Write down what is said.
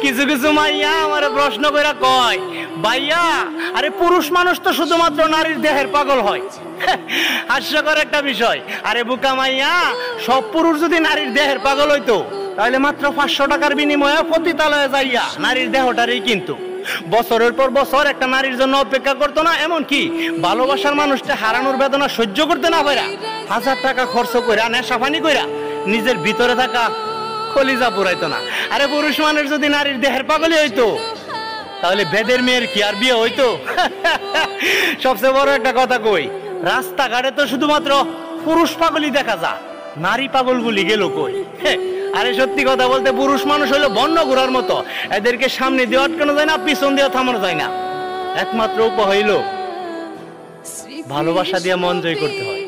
কিছু কিছু মাইয়া আমার প্রশ্ন কইরা কয়, ভাইয়া আরে পুরুষ মানুষ তো শুধুমাত্র নারীর দেহের পাগল হয়। হাস্যকর একটা বিষয়। আরে বুকা মাইয়া, সব পুরুষ যদি নারীর দেহের পাগল হইতো তাহলে মাত্র 500 টাকার বিনিময়ে পতিতালয়ে যাইয়া নারীর দেহটারই কিন্তু বছরের পর বছর একটা নারীর জন্য অপেক্ষা করতো না, এমন কি ভালোবাসার মানুষটা হারানোর বেদনা সহ্য করতে না পারা 1000 টাকা খরচ কইরা নেশাপানি কইরা নিজের ভিতরে থাকা কলিজা পুরাইতো না। আরে পুরুষ মানুষ যদি নারীর দেহের পাগলই হইতো তাহলে বেদের মেয়ের কি আর বিয়ে হইতো? সবচেয়ে বড় একটা কথা কই, রাস্তাঘাটে তো শুধুমাত্র পুরুষ পাগলই দেখা যায়, নারী পাগলগুলি গেল কই? আরে সত্যি কথা বলতে পুরুষ মানুষ হলো বন্য ঘোড়ার মতো, এদেরকে সামনে দিয়ে আটকানো যায় না, পিছন দিয়ে থামানো যায় না। একমাত্র উপায় হইল ভালোবাসা দিয়ে মন জয় করতে হয়।